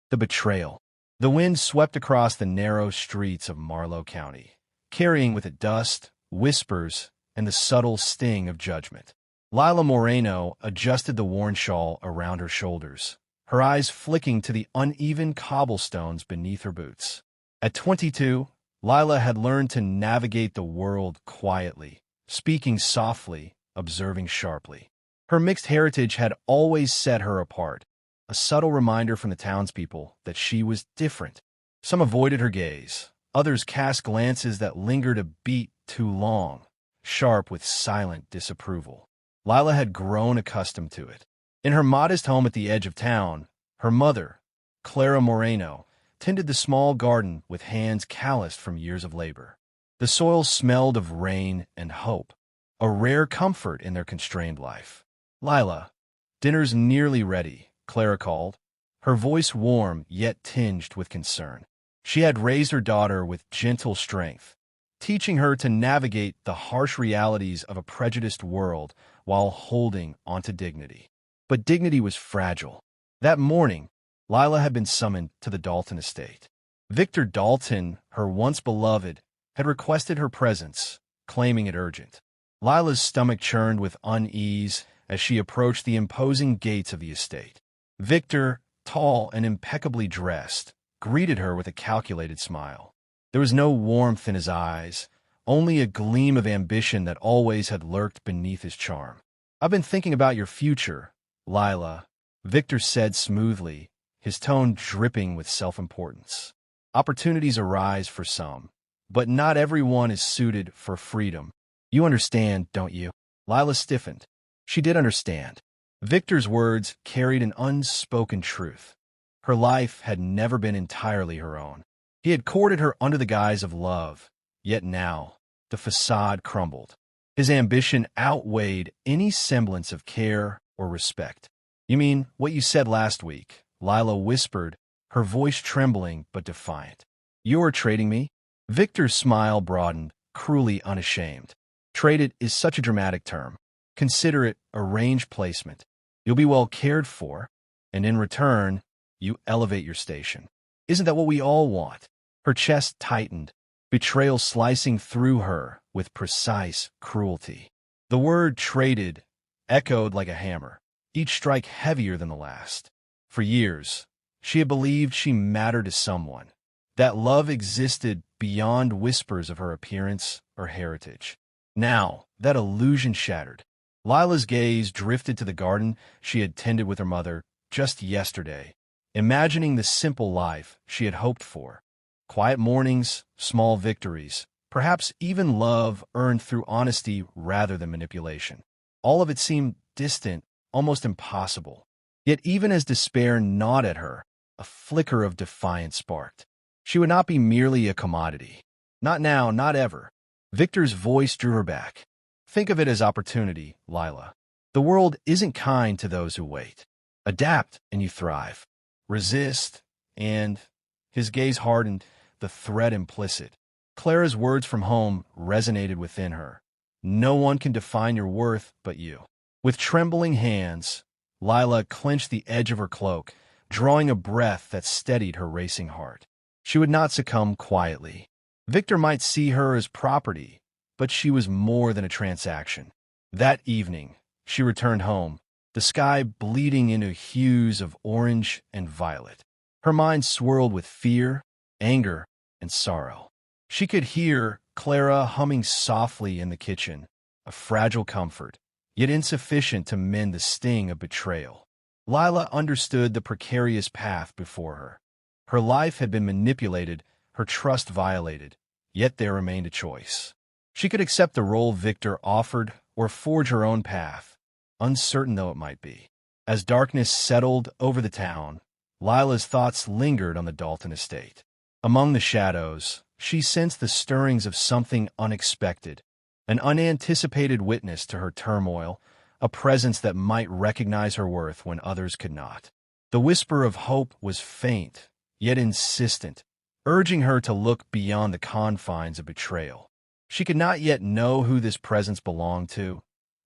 The betrayal. The wind swept across the narrow streets of Marlowe County, carrying with it dust, whispers, and the subtle sting of judgment. Lila Moreno adjusted the worn shawl around her shoulders, her eyes flicking to the uneven cobblestones beneath her boots. At 22, Lila had learned to navigate the world quietly, speaking softly, observing sharply. Her mixed heritage had always set her apart, a subtle reminder from the townspeople that she was different. Some avoided her gaze. Others cast glances that lingered a beat too long, sharp with silent disapproval. Lila had grown accustomed to it. In her modest home at the edge of town, her mother, Clara Moreno, tended the small garden with hands calloused from years of labor. The soil smelled of rain and hope, a rare comfort in their constrained life. "Lila, dinner's nearly ready," Clara called, her voice warm yet tinged with concern. She had raised her daughter with gentle strength, teaching her to navigate the harsh realities of a prejudiced world while holding onto dignity. But dignity was fragile. That morning, Lila had been summoned to the Dalton estate. Victor Dalton, her once beloved, had requested her presence, claiming it urgent. Lila's stomach churned with unease as she approached the imposing gates of the estate. Victor, tall and impeccably dressed, greeted her with a calculated smile. There was no warmth in his eyes, only a gleam of ambition that always had lurked beneath his charm. "I've been thinking about your future, Lila," Victor said smoothly, his tone dripping with self-importance. "Opportunities arise for some, but not everyone is suited for freedom. You understand, don't you?" Lila stiffened. She did understand. Victor's words carried an unspoken truth. Her life had never been entirely her own. He had courted her under the guise of love, yet now the facade crumbled. His ambition outweighed any semblance of care or respect. "You mean what you said last week?" Lila whispered, her voice trembling but defiant. "You're trading me?" Victor's smile broadened, cruelly unashamed. "Traded is such a dramatic term. Consider it arranged placement. You'll be well cared for, and in return, you elevate your station. Isn't that what we all want?" Her chest tightened, betrayal slicing through her with precise cruelty. The word traded echoed like a hammer, each strike heavier than the last. For years, she had believed she mattered to someone, that love existed beyond whispers of her appearance or heritage. Now, that illusion shattered. Lila's gaze drifted to the garden she had tended with her mother just yesterday, imagining the simple life she had hoped for. Quiet mornings, small victories, perhaps even love earned through honesty rather than manipulation. All of it seemed distant, almost impossible. Yet even as despair gnawed at her, a flicker of defiance sparked. She would not be merely a commodity. Not now, not ever. Victor's voice drew her back. "Think of it as opportunity, Lila. The world isn't kind to those who wait. Adapt and you thrive. Resist and—" His gaze hardened, the threat implicit. Clara's words from home resonated within her. "No one can define your worth but you." With trembling hands, Lila clenched the edge of her cloak, drawing a breath that steadied her racing heart. She would not succumb quietly. Victor might see her as property, but she was more than a transaction. That evening, she returned home, the sky bleeding into hues of orange and violet. Her mind swirled with fear, anger, and sorrow. She could hear Clara humming softly in the kitchen, a fragile comfort, yet insufficient to mend the sting of betrayal. Lila understood the precarious path before her. Her life had been manipulated, her trust violated, yet there remained a choice. She could accept the role Victor offered or forge her own path, uncertain though it might be. As darkness settled over the town, Lila's thoughts lingered on the Dalton estate. Among the shadows, she sensed the stirrings of something unexpected, an unanticipated witness to her turmoil, a presence that might recognize her worth when others could not. The whisper of hope was faint, yet insistent, urging her to look beyond the confines of betrayal. She could not yet know who this presence belonged to,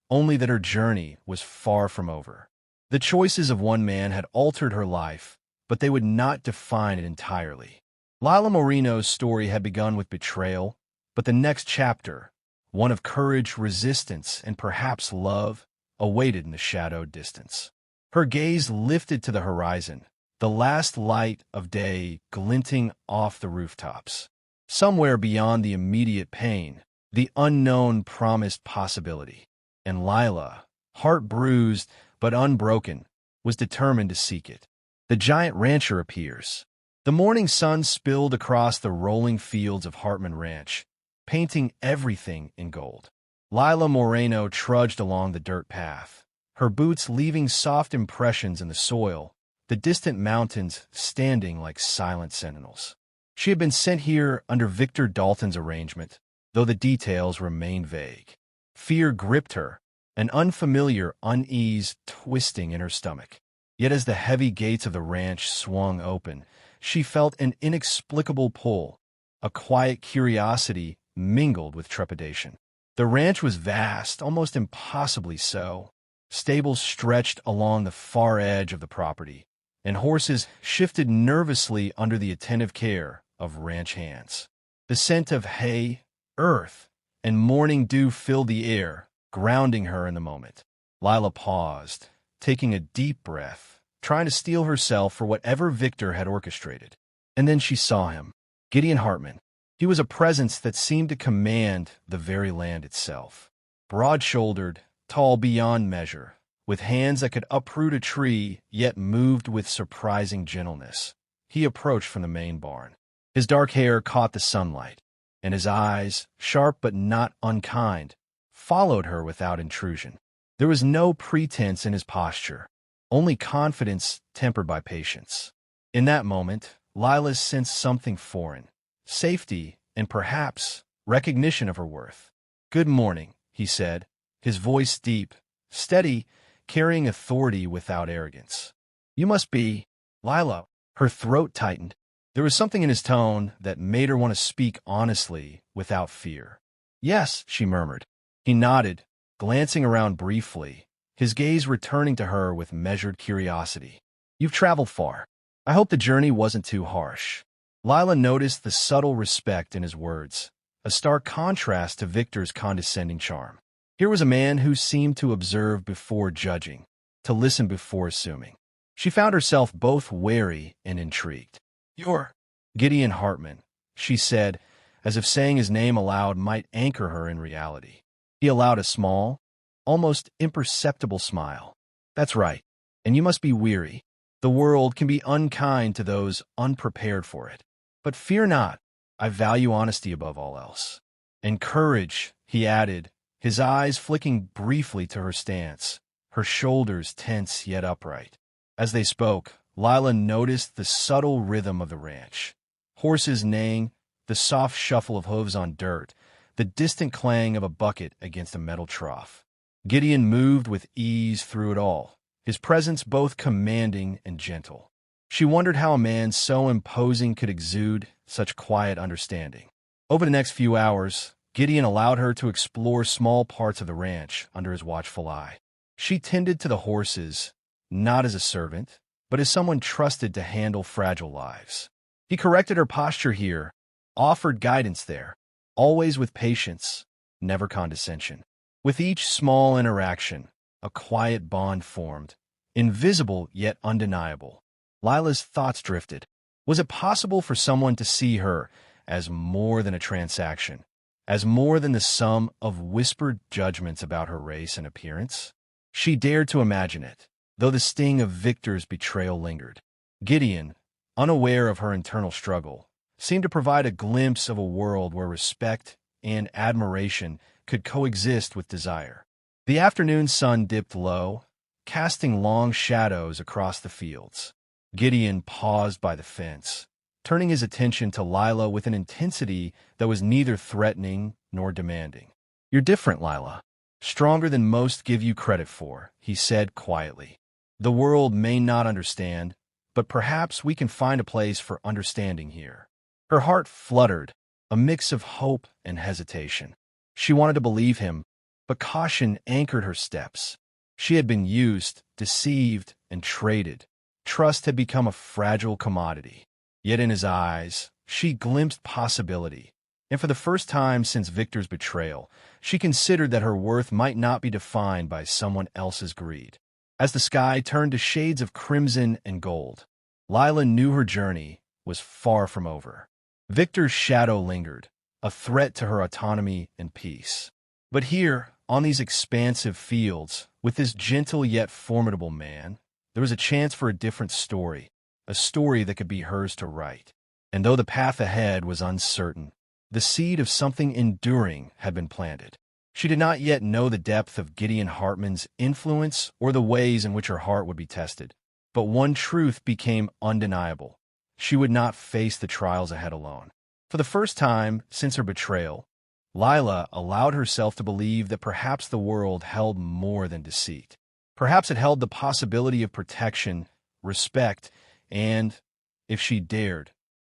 only that her journey was far from over. The choices of one man had altered her life, but they would not define it entirely. Lila Moreno's story had begun with betrayal, but the next chapter, one of courage, resistance, and perhaps love, awaited in the shadowed distance. Her gaze lifted to the horizon, the last light of day glinting off the rooftops. Somewhere beyond the immediate pain, the unknown promised possibility. And Lila, heart bruised but unbroken, was determined to seek it. The giant rancher appears. The morning sun spilled across the rolling fields of Hartman Ranch, painting everything in gold. Lila Moreno trudged along the dirt path, her boots leaving soft impressions in the soil, the distant mountains standing like silent sentinels. She had been sent here under Victor Dalton's arrangement, though the details remained vague. Fear gripped her, an unfamiliar unease twisting in her stomach. Yet as the heavy gates of the ranch swung open, she felt an inexplicable pull, a quiet curiosity mingled with trepidation. The ranch was vast, almost impossibly so. Stables stretched along the far edge of the property, and horses shifted nervously under the attentive care of ranch hands. The scent of hay, earth, and morning dew filled the air, grounding her in the moment. Lila paused, taking a deep breath, trying to steel herself for whatever Victor had orchestrated. And then she saw him, Gideon Hartman. He was a presence that seemed to command the very land itself. Broad-shouldered, tall beyond measure, with hands that could uproot a tree, yet moved with surprising gentleness, he approached from the main barn. His dark hair caught the sunlight, and his eyes, sharp but not unkind, followed her without intrusion. There was no pretense in his posture, only confidence tempered by patience. In that moment, Lila sensed something foreign, safety and perhaps recognition of her worth. "Good morning," he said, his voice deep, steady, carrying authority without arrogance. "You must be Lila." Her throat tightened. There was something in his tone that made her want to speak honestly without fear. "Yes," she murmured. He nodded, glancing around briefly, his gaze returning to her with measured curiosity. "You've traveled far. I hope the journey wasn't too harsh." Lila noticed the subtle respect in his words, a stark contrast to Victor's condescending charm. Here was a man who seemed to observe before judging, to listen before assuming. She found herself both wary and intrigued. "You're Gideon Hartman," she said, as if saying his name aloud might anchor her in reality. He allowed a small, almost imperceptible smile. "That's right, and you must be weary. The world can be unkind to those unprepared for it. But fear not, I value honesty above all else. And courage," he added, his eyes flicking briefly to her stance, her shoulders tense yet upright. As they spoke, Lila noticed the subtle rhythm of the ranch. Horses neighing, the soft shuffle of hooves on dirt, the distant clang of a bucket against a metal trough. Gideon moved with ease through it all, his presence both commanding and gentle. She wondered how a man so imposing could exude such quiet understanding. Over the next few hours, Gideon allowed her to explore small parts of the ranch under his watchful eye. She tended to the horses, not as a servant, but as someone trusted to handle fragile lives. He corrected her posture here, offered guidance there, always with patience, never condescension. With each small interaction, a quiet bond formed, invisible yet undeniable. Lila's thoughts drifted. Was it possible for someone to see her as more than a transaction, as more than the sum of whispered judgments about her race and appearance? She dared to imagine it, though the sting of Victor's betrayal lingered. Gideon, unaware of her internal struggle, seemed to provide a glimpse of a world where respect and admiration could coexist with desire. The afternoon sun dipped low, casting long shadows across the fields. Gideon paused by the fence, turning his attention to Lila with an intensity that was neither threatening nor demanding. "You're different, Lila. Stronger than most give you credit for," he said quietly. "The world may not understand, but perhaps we can find a place for understanding here." Her heart fluttered, a mix of hope and hesitation. She wanted to believe him, but caution anchored her steps. She had been used, deceived, and traded, Trust had become a fragile commodity. Yet in his eyes, she glimpsed possibility. And for the first time since Victor's betrayal, she considered that her worth might not be defined by someone else's greed. As the sky turned to shades of crimson and gold, Lila knew her journey was far from over. Victor's shadow lingered, a threat to her autonomy and peace. But here, on these expansive fields, with this gentle yet formidable man, there was a chance for a different story, a story that could be hers to write. And though the path ahead was uncertain, the seed of something enduring had been planted. She did not yet know the depth of Gideon Hartman's influence or the ways in which her heart would be tested. But one truth became undeniable. She would not face the trials ahead alone. For the first time since her betrayal, Lila allowed herself to believe that perhaps the world held more than deceit. Perhaps it held the possibility of protection, respect, and, if she dared,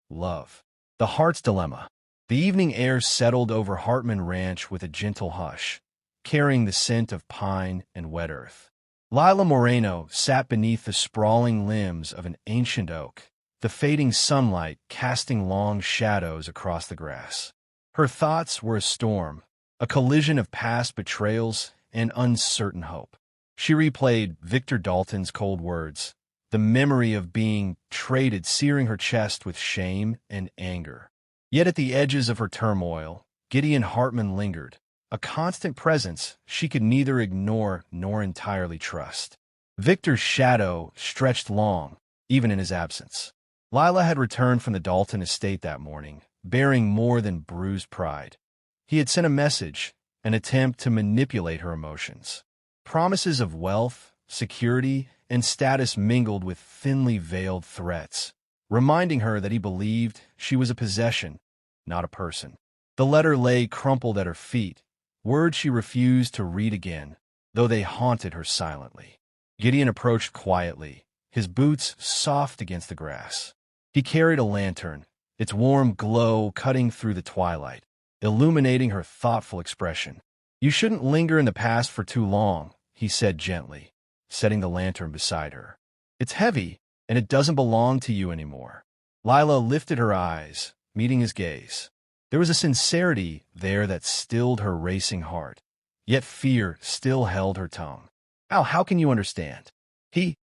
love. The heart's dilemma. The evening air settled over Hartman Ranch with a gentle hush, carrying the scent of pine and wet earth. Lila Moreno sat beneath the sprawling limbs of an ancient oak, the fading sunlight casting long shadows across the grass. Her thoughts were a storm, a collision of past betrayals and uncertain hope. She replayed Victor Dalton's cold words, the memory of being traded searing her chest with shame and anger. Yet at the edges of her turmoil, Gideon Hartman lingered, a constant presence she could neither ignore nor entirely trust. Victor's shadow stretched long, even in his absence. Lila had returned from the Dalton estate that morning, bearing more than bruised pride. He had sent a message, an attempt to manipulate her emotions. Promises of wealth, security, and status mingled with thinly veiled threats, reminding her that he believed she was a possession, not a person. The letter lay crumpled at her feet, words she refused to read again, though they haunted her silently. Gideon approached quietly, his boots soft against the grass. He carried a lantern, its warm glow cutting through the twilight, illuminating her thoughtful expression. "You shouldn't linger in the past for too long," he said gently, setting the lantern beside her. "It's heavy, and it doesn't belong to you anymore." Lila lifted her eyes, meeting his gaze. There was a sincerity there that stilled her racing heart, yet fear still held her tongue. How can you understand?"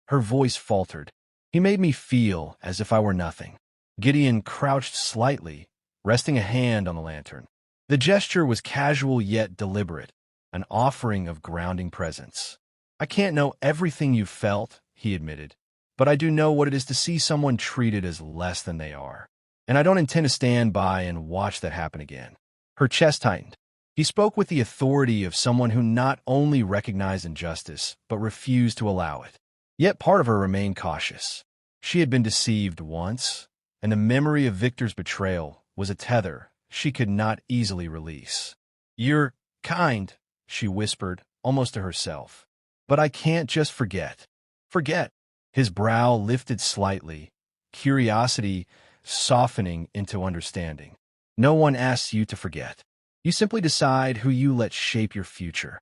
Her voice faltered. "He made me feel as if I were nothing." Gideon crouched slightly, resting a hand on the lantern. The gesture was casual yet deliberate, an offering of grounding presence. "I can't know everything you felt," he admitted, "but I do know what it is to see someone treated as less than they are. And I don't intend to stand by and watch that happen again." Her chest tightened. He spoke with the authority of someone who not only recognized injustice, but refused to allow it. Yet part of her remained cautious. She had been deceived once, and the memory of Victor's betrayal was a tether she could not easily release. "You're kind," she whispered, almost to herself. "But I can't just forget." "Forget?" His brow lifted slightly, curiosity softening into understanding. "No one asks you to forget. You simply decide who you let shape your future."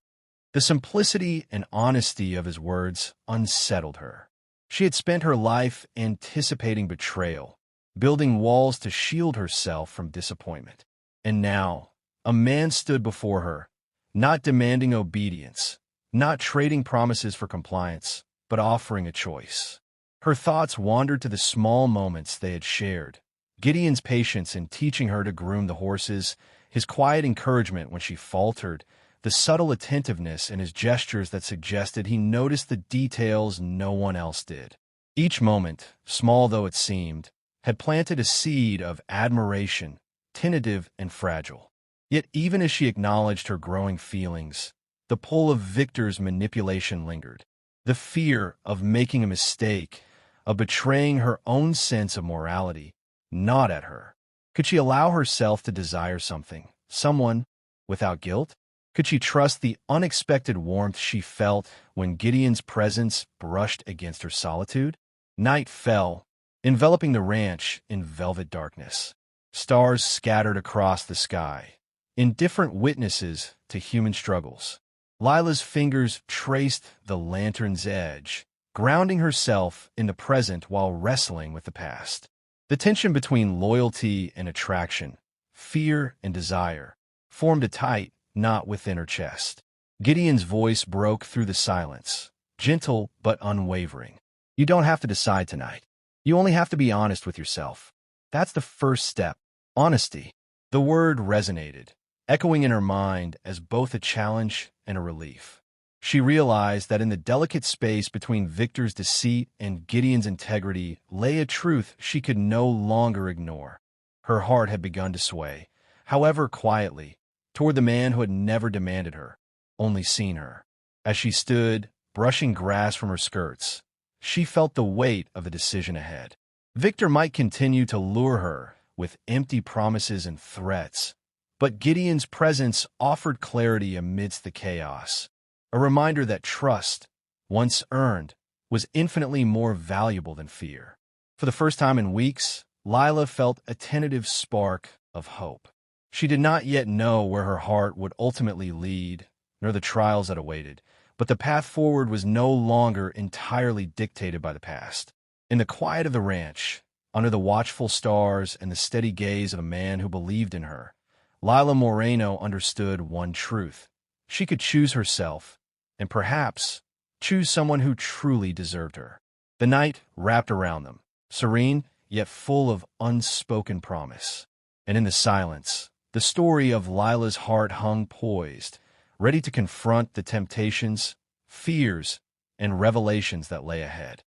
The simplicity and honesty of his words unsettled her. She had spent her life anticipating betrayal, building walls to shield herself from disappointment. And now, a man stood before her, not demanding obedience, not trading promises for compliance, but offering a choice. Her thoughts wandered to the small moments they had shared, Gideon's patience in teaching her to groom the horses, his quiet encouragement when she faltered, the subtle attentiveness in his gestures that suggested he noticed the details no one else did. Each moment, small though it seemed, had planted a seed of admiration, tentative and fragile. Yet even as she acknowledged her growing feelings, the pull of Victor's manipulation lingered. The fear of making a mistake, of betraying her own sense of morality, gnawed at her. Could she allow herself to desire something, someone, without guilt? Could she trust the unexpected warmth she felt when Gideon's presence brushed against her solitude? Night fell, enveloping the ranch in velvet darkness. Stars scattered across the sky, indifferent witnesses to human struggles. Lila's fingers traced the lantern's edge, grounding herself in the present while wrestling with the past. The tension between loyalty and attraction, fear and desire, formed a tight knot within her chest. Gideon's voice broke through the silence, gentle but unwavering. You don't have to decide tonight. You only have to be honest with yourself. That's the first step. Honesty. The word resonated, echoing in her mind as both a challenge and a relief. She realized that in the delicate space between Victor's deceit and Gideon's integrity lay a truth she could no longer ignore. Her heart had begun to sway, however quietly, toward the man who had never demanded her, only seen her. As she stood, brushing grass from her skirts, she felt the weight of the decision ahead. Victor might continue to lure her with empty promises and threats, but Gideon's presence offered clarity amidst the chaos. A reminder that trust, once earned, was infinitely more valuable than fear. For the first time in weeks, Lila felt a tentative spark of hope. She did not yet know where her heart would ultimately lead, nor the trials that awaited, but the path forward was no longer entirely dictated by the past. In the quiet of the ranch, under the watchful stars and the steady gaze of a man who believed in her, Lila Moreno understood one truth. She could choose herself, and perhaps choose someone who truly deserved her. The night wrapped around them, serene yet full of unspoken promise. And in the silence, the story of Lila's heart hung poised, ready to confront the temptations, fears, and revelations that lay ahead.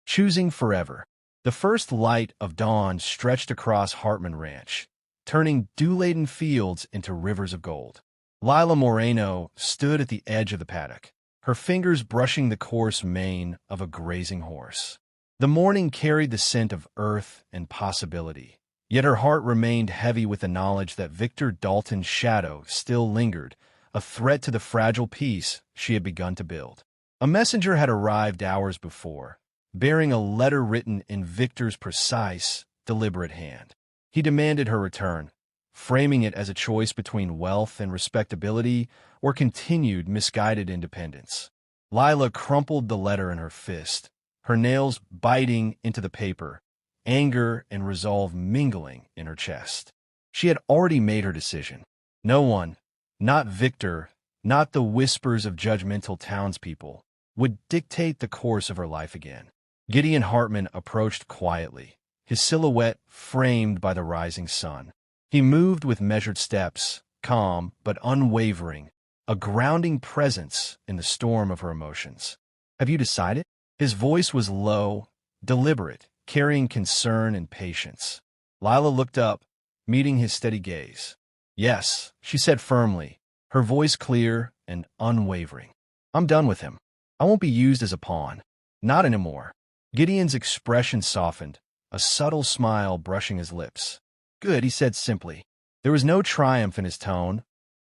Choosing forever. The first light of dawn stretched across Hartman Ranch, turning dew-laden fields into rivers of gold. Lila Moreno stood at the edge of the paddock, her fingers brushing the coarse mane of a grazing horse. The morning carried the scent of earth and possibility, yet her heart remained heavy with the knowledge that Victor Dalton's shadow still lingered, a threat to the fragile peace she had begun to build. A messenger had arrived hours before, bearing a letter written in Victor's precise, deliberate hand. He demanded her return, framing it as a choice between wealth and respectability or continued misguided independence. Lila crumpled the letter in her fist, her nails biting into the paper, anger and resolve mingling in her chest. She had already made her decision. No one, not Victor, not the whispers of judgmental townspeople, would dictate the course of her life again. Gideon Hartman approached quietly, his silhouette framed by the rising sun. He moved with measured steps, calm but unwavering, a grounding presence in the storm of her emotions. Have you decided? His voice was low, deliberate, carrying concern and patience. Lila looked up, meeting his steady gaze. Yes, she said firmly, her voice clear and unwavering. I'm done with him. I won't be used as a pawn. Not anymore. Gideon's expression softened, a subtle smile brushing his lips. Good, he said simply. There was no triumph in his tone,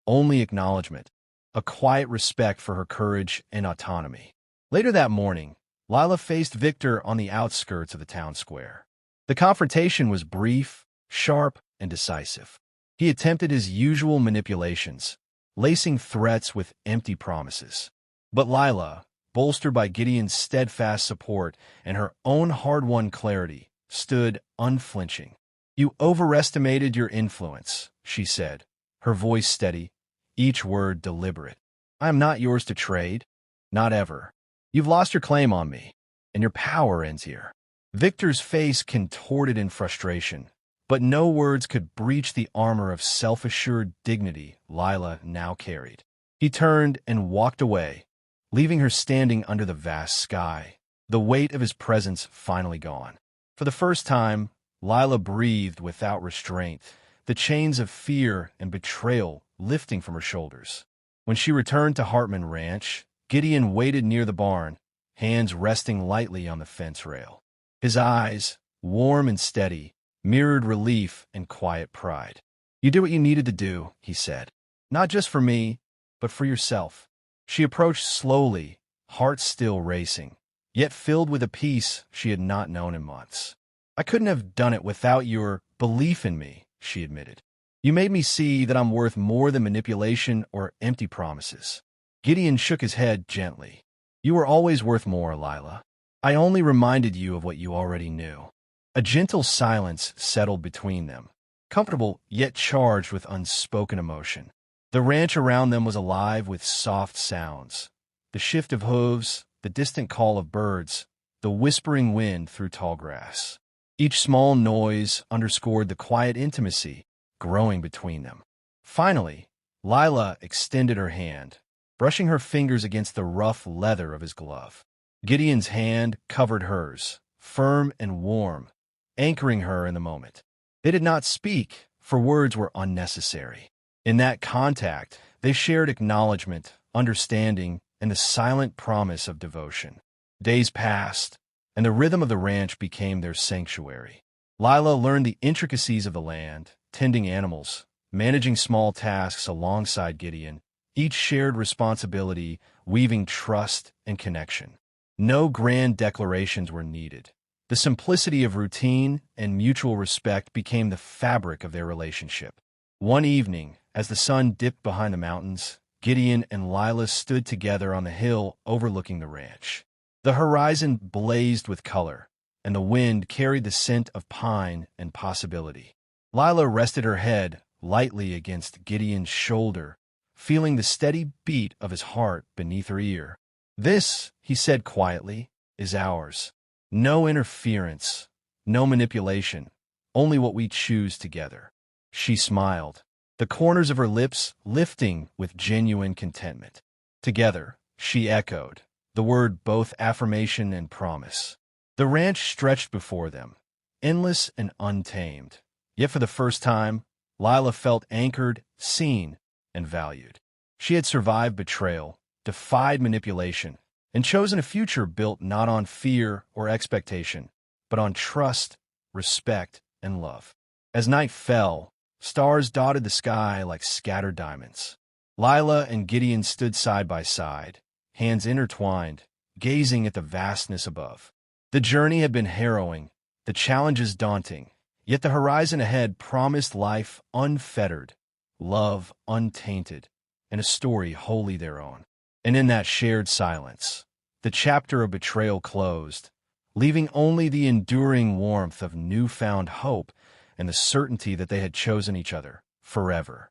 only acknowledgement, a quiet respect for her courage and autonomy. Later that morning, Lila faced Victor on the outskirts of the town square. The confrontation was brief, sharp, and decisive. He attempted his usual manipulations, lacing threats with empty promises. But Lila, bolstered by Gideon's steadfast support and her own hard-won clarity, stood unflinching. You overestimated your influence, she said, her voice steady, each word deliberate. I am not yours to trade. Not ever. You've lost your claim on me, and your power ends here. Victor's face contorted in frustration, but no words could breach the armor of self-assured dignity Lila now carried. He turned and walked away, leaving her standing under the vast sky, the weight of his presence finally gone. For the first time, Lila breathed without restraint, the chains of fear and betrayal lifting from her shoulders. When she returned to Hartman Ranch, Gideon waited near the barn, hands resting lightly on the fence rail. His eyes, warm and steady, mirrored relief and quiet pride. You did what you needed to do, he said. Not just for me, but for yourself. She approached slowly, heart still racing, yet filled with a peace she had not known in months. I couldn't have done it without your belief in me, she admitted. You made me see that I'm worth more than manipulation or empty promises. Gideon shook his head gently. You were always worth more, Lila. I only reminded you of what you already knew. A gentle silence settled between them, comfortable yet charged with unspoken emotion. The ranch around them was alive with soft sounds. The shift of hooves, the distant call of birds, the whispering wind through tall grass. Each small noise underscored the quiet intimacy growing between them. Finally, Lila extended her hand, brushing her fingers against the rough leather of his glove. Gideon's hand covered hers, firm and warm, anchoring her in the moment. They did not speak, for words were unnecessary. In that contact, they shared acknowledgement, understanding, and the silent promise of devotion. Days passed, and the rhythm of the ranch became their sanctuary. Lila learned the intricacies of the land, tending animals, managing small tasks alongside Gideon, each shared responsibility, weaving trust and connection. No grand declarations were needed. The simplicity of routine and mutual respect became the fabric of their relationship. One evening, as the sun dipped behind the mountains, Gideon and Lila stood together on the hill overlooking the ranch. The horizon blazed with color, and the wind carried the scent of pine and possibility. Lila rested her head lightly against Gideon's shoulder, feeling the steady beat of his heart beneath her ear. "This," he said quietly, "is ours. No interference, no manipulation, only what we choose together." She smiled, the corners of her lips lifting with genuine contentment. "Together," she echoed, the word both affirmation and promise. The ranch stretched before them, endless and untamed. Yet for the first time, Lila felt anchored, seen, and valued. She had survived betrayal, defied manipulation, and chosen a future built not on fear or expectation, but on trust, respect, and love. As night fell, stars dotted the sky like scattered diamonds. Lila and Gideon stood side by side, hands intertwined, gazing at the vastness above. The journey had been harrowing, the challenges daunting, yet the horizon ahead promised life unfettered, love untainted, and a story wholly their own. And in that shared silence, the chapter of betrayal closed, leaving only the enduring warmth of newfound hope and the certainty that they had chosen each other forever.